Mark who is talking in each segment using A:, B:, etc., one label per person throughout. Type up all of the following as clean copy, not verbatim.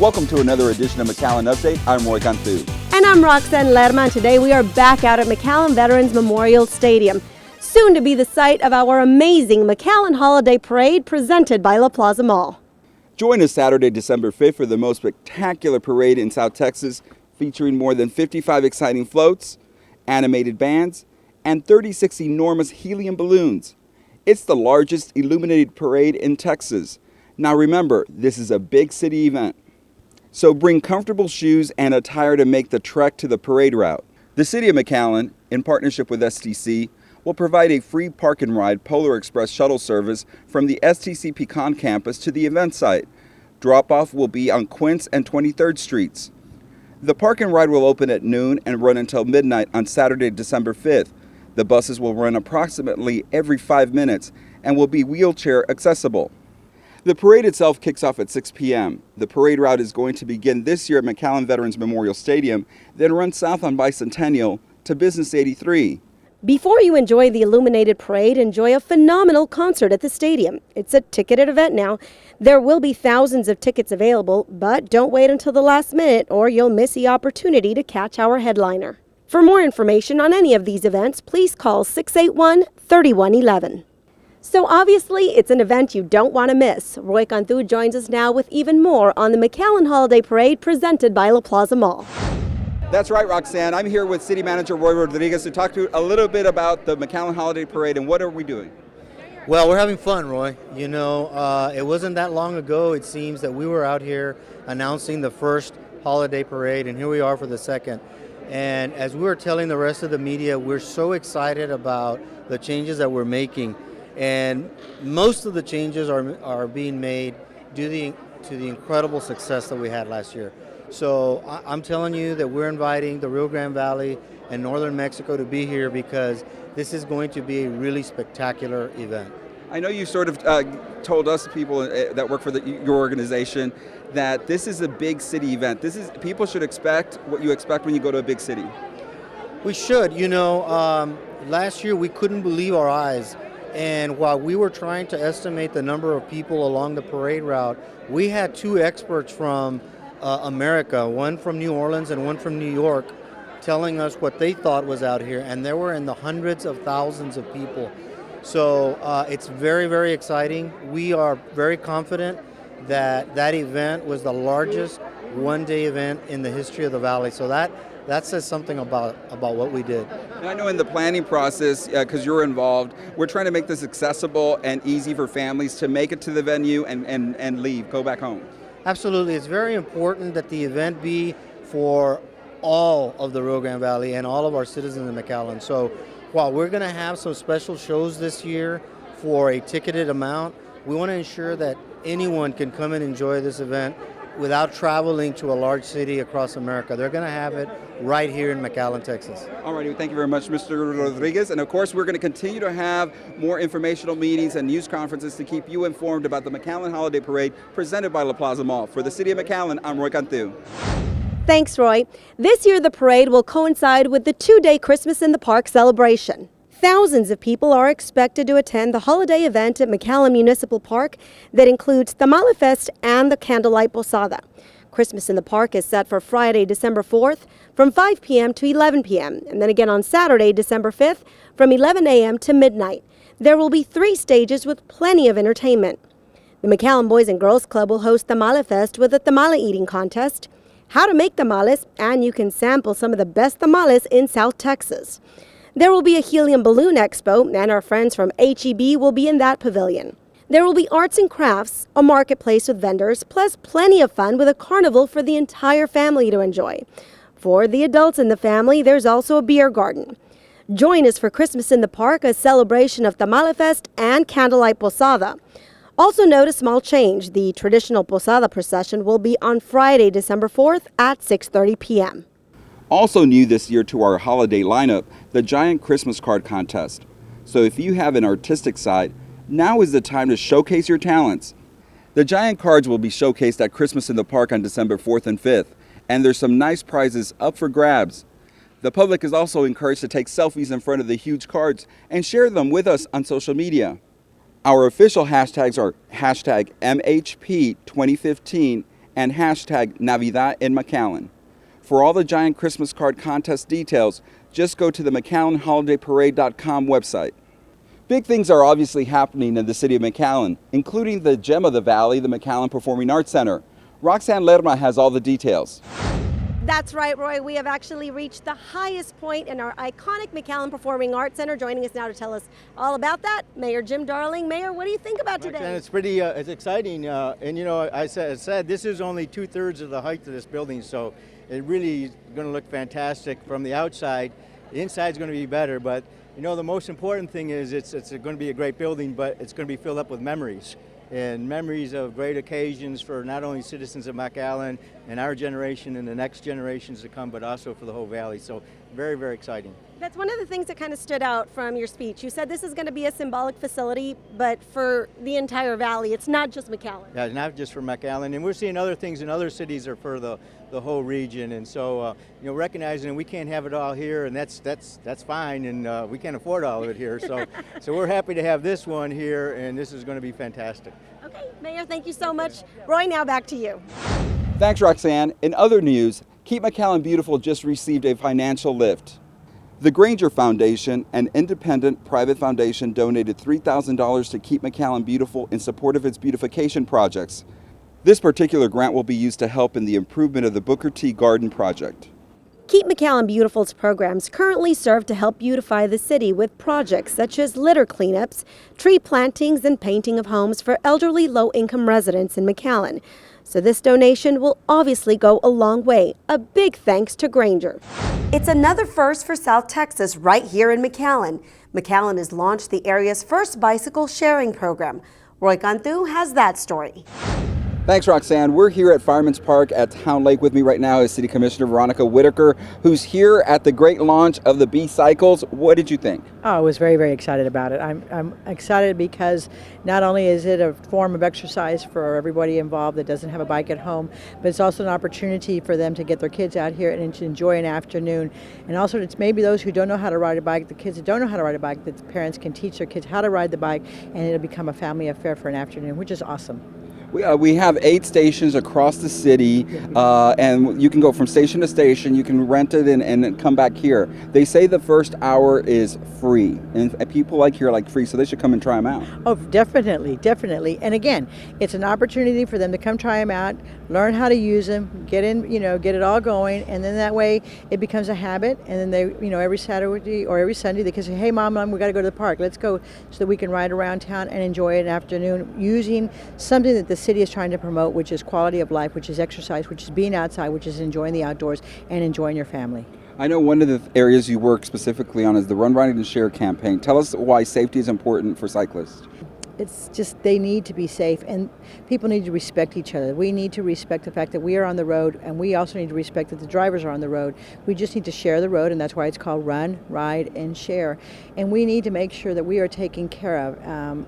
A: Welcome to another edition of McAllen Update. I'm Roy Cantu.
B: And I'm Roxanne Lerman. Today we are back out at McAllen Veterans Memorial Stadium, soon to be the site of our amazing McAllen Holiday Parade presented by Plaza Mall.
A: Join us Saturday, December 5th for the most spectacular parade in South Texas, featuring more than 55 exciting floats, animated bands, and 36 enormous helium balloons. It's the largest illuminated parade in Texas. Now remember, this is a big city event. So bring comfortable shoes and attire to make the trek to the parade route. The City of McAllen, in partnership with STC, will provide a free park and ride Polar Express shuttle service from the STC Pecan campus to the event site. Drop-off will be on Quince and 23rd Streets. The park and ride will open at noon and run until midnight on Saturday, December 5th. The buses will run approximately every 5 minutes and will be wheelchair accessible. The parade itself kicks off at 6 p.m. The parade route is going to begin this year at McAllen Veterans Memorial Stadium, then run south on Bicentennial to Business 83.
B: Before you enjoy the illuminated parade, enjoy a phenomenal concert at the stadium. It's a ticketed event now. There will be thousands of tickets available, but don't wait until the last minute or you'll miss the opportunity to catch our headliner. For more information on any of these events, please call 681-3111. So obviously, it's an event you don't want to miss. Roy Cantu joins us now with even more on the McAllen Holiday Parade presented by Plaza Mall.
A: That's right, Roxanne. I'm here with City Manager Roy Rodriguez to talk to you a little bit about the McAllen Holiday Parade and what are we doing?
C: Well, we're having fun, Roy. You know, it wasn't that long ago, it seems, that we were out here announcing the first holiday parade, and here we are for the second. And as we were telling the rest of the media, we're so excited about the changes that we're making. And most of the changes are being made due to the incredible success that we had last year. So I'm telling you that we're inviting the Rio Grande Valley and northern Mexico to be here because this is going to be a really spectacular event.
A: I know you sort of told us, people that work for your organization, that this is a big city event. People should expect what you expect when you go to a big city.
C: We should. You know, last year we couldn't believe our eyes. And while we were trying to estimate the number of people along the parade route, we had two experts from America, one from New Orleans and one from New York, telling us what they thought was out here. And there were in the hundreds of thousands of people. So it's very, very exciting. We are very confident that event was the largest one-day event in the history of the Valley. So that says something about what we did.
A: And I know in the planning process, because you're involved, we're trying to make this accessible and easy for families to make it to the venue and leave, go back home.
C: Absolutely. It's very important that the event be for all of the Rio Grande Valley and all of our citizens in McAllen. So while we're going to have some special shows this year for a ticketed amount, we want to ensure that anyone can come and enjoy this event without traveling to a large city across America. They're going to have it right here in McAllen, Texas.
A: All righty, thank you very much, Mr. Rodriguez. And of course, we're going to continue to have more informational meetings and news conferences to keep you informed about the McAllen Holiday Parade presented by Plaza Mall. For the City of McAllen, I'm Roy Cantu.
B: Thanks, Roy. This year, the parade will coincide with the two-day Christmas in the Park celebration. Thousands of people are expected to attend the holiday event at McAllen Municipal Park that includes Tamale Fest and the Candlelight Posada. Christmas in the Park is set for Friday, December 4th from 5 p.m. to 11 p.m. and then again on Saturday, December 5th from 11 a.m. to midnight. There will be 3 stages with plenty of entertainment. The McAllen Boys and Girls Club will host Tamale Fest with a tamale eating contest, how to make tamales, and you can sample some of the best tamales in South Texas. There will be a helium balloon expo, and our friends from HEB will be in that pavilion. There will be arts and crafts, a marketplace with vendors, plus plenty of fun with a carnival for the entire family to enjoy. For the adults in the family, there's also a beer garden. Join us for Christmas in the Park, a celebration of Tamale Fest and Candlelight Posada. Also note a small change. The traditional Posada procession will be on Friday, December 4th at 6:30 p.m.
A: Also new this year to our holiday lineup, the Giant Christmas Card Contest. So if you have an artistic side, now is the time to showcase your talents. The Giant Cards will be showcased at Christmas in the Park on December 4th and 5th, and there's some nice prizes up for grabs. The public is also encouraged to take selfies in front of the huge cards and share them with us on social media. Our official hashtags are #MHP2015 and hashtag Navidad in McAllen. For all the giant Christmas card contest details, just go to the McAllenHolidayParade.com website. Big things are obviously happening in the city of McAllen, including the gem of the valley, the McAllen Performing Arts Center. Roxanne Lerma has all the details.
B: That's right, Roy. We have actually reached the highest point in our iconic McAllen Performing Arts Center. Joining us now to tell us all about that, Mayor Jim Darling. Mayor, what do you think about today?
D: And it's pretty, it's exciting. And you know, I said this is only 2/3 of the height of this building, so it really is going to look fantastic from the outside. The inside is going to be better, but you know, the most important thing is it's going to be a great building, but it's going to be filled up with memories. And memories of great occasions for not only citizens of McAllen and our generation and the next generations to come, but also for the whole valley. So very, very exciting.
B: That's one of the things that kind of stood out from your speech. You said this is going to be a symbolic facility, but for the entire valley. It's not just McAllen.
D: Yeah, not just for McAllen. And we're seeing other things in other cities are for the whole region. And so, you know, recognizing we can't have it all here, and that's fine, and we can't afford all of it here. So, so we're happy to have this one here, and this is going to be fantastic.
B: Okay, Mayor, thank you so much. Roy, now back to you.
A: Thanks, Roxanne. In other news, Keep McAllen Beautiful just received a financial lift. The Granger Foundation, an independent private foundation, donated $3,000 to Keep McAllen Beautiful in support of its beautification projects. This particular grant will be used to help in the improvement of the Booker T Garden project.
B: Keep McAllen Beautiful's programs currently serve to help beautify the city with projects such as litter cleanups, tree plantings, and painting of homes for elderly low-income residents in McAllen. So this donation will obviously go a long way. A big thanks to Granger. It's another first for South Texas right here in McAllen. McAllen has launched the area's first bicycle sharing program. Roy Cantu has that story.
A: Thanks, Roxanne. We're here at Fireman's Park at Town Lake. With me right now is City Commissioner Veronica Whitaker, who's here at the great launch of the B-Cycles. What did you think?
E: Oh, I was very, very excited about it. I'm excited because not only is it a form of exercise for everybody involved that doesn't have a bike at home, but it's also an opportunity for them to get their kids out here and to enjoy an afternoon. And also it's maybe those who don't know how to ride a bike, the kids that don't know how to ride a bike, that the parents can teach their kids how to ride the bike, and it'll become a family affair for an afternoon, which is awesome.
A: We have 8 stations across the city, and you can go from station to station. You can rent it and come back here. They say the first hour is free, and people like here like free, so they should come and try them out.
E: Oh, definitely, definitely. And again, it's an opportunity for them to come try them out, learn how to use them, get in, get it all going, and then that way it becomes a habit. And then they, every Saturday or every Sunday they can say, "Hey, Mom, we got to go to the park. Let's go," so that we can ride around town and enjoy an afternoon using something that the city is trying to promote, which is quality of life, which is exercise, which is being outside, which is enjoying the outdoors and enjoying your family.
A: I know one of the areas you work specifically on is the Run, Ride, and Share campaign. Tell us why safety is important for cyclists.
E: It's just they need to be safe, and people need to respect each other. We need to respect the fact that we are on the road, and we also need to respect that the drivers are on the road. We just need to share the road, and that's why it's called Run, Ride, and Share. And we need to make sure that we are taken care of.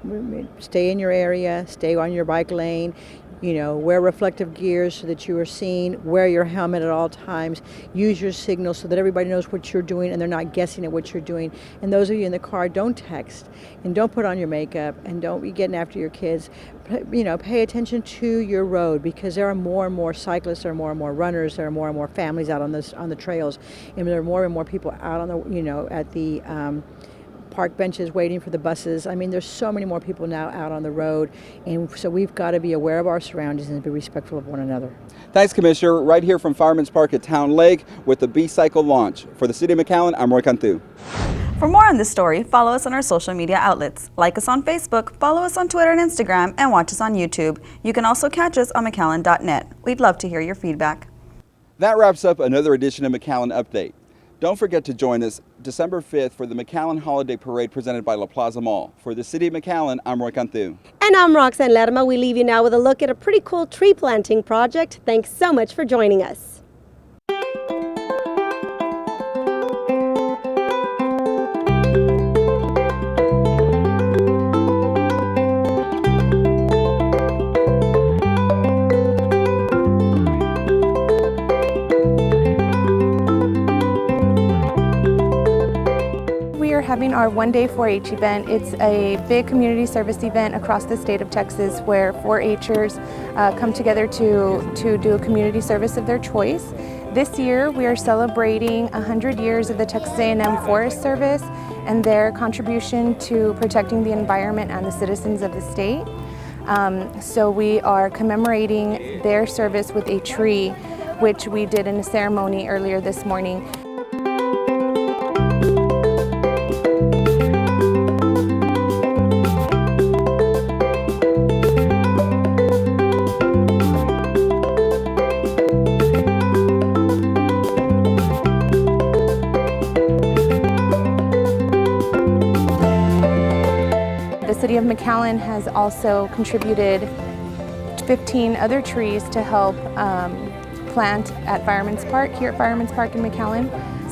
E: Stay in your area, stay on your bike lane, wear reflective gears so that you are seen, wear your helmet at all times, use your signal so that everybody knows what you're doing and they're not guessing at what you're doing. And those of you in the car, don't text and don't put on your makeup and don't be getting after your kids. Pay attention to your road, because there are more and more cyclists, there are more and more runners, there are more and more families out on the trails, and there are more and more people out on the, at the park benches waiting for the buses. I mean, there's so many more people now out on the road, and so we've got to be aware of our surroundings and be respectful of one another.
A: Thanks, Commissioner. Right here from Fireman's Park at Town Lake with the B-Cycle launch. For the City of McAllen, I'm Roy Cantu.
F: For more on this story, follow us on our social media outlets. Like us on Facebook, follow us on Twitter and Instagram, and watch us on YouTube. You can also catch us on McAllen.net. We'd love to hear your feedback.
A: That wraps up another edition of McAllen Update. Don't forget to join us December 5th for the McAllen Holiday Parade presented by Plaza Mall. For the City of McAllen, I'm Roy Cantu.
B: And I'm Roxanne Lerma. We leave you now with a look at a pretty cool tree planting project. Thanks so much for joining us.
G: Having having our one-day 4-H event. It's a big community service event across the state of Texas where 4-Hers come together to do a community service of their choice. This year we are celebrating 100 years of the Texas A&M Forest Service and their contribution to protecting the environment and the citizens of the state. So we are commemorating their service with a tree, which we did in a ceremony earlier this morning. The City of McAllen has also contributed 15 other trees to help plant at Fireman's Park, here at Fireman's Park in McAllen.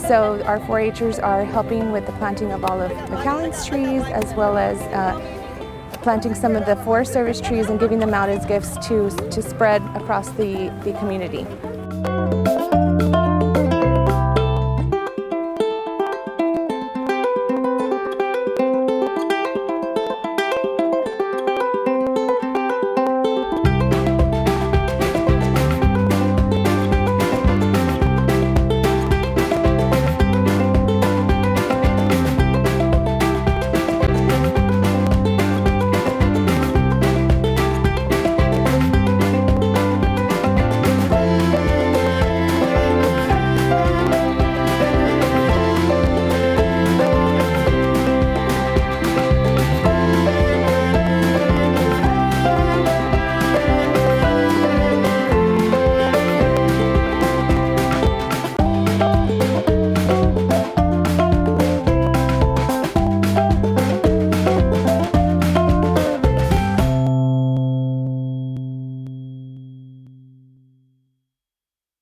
G: So our 4-Hers are helping with the planting of all of McAllen's trees, as well as planting some of the Forest Service trees and giving them out as gifts to spread across the community.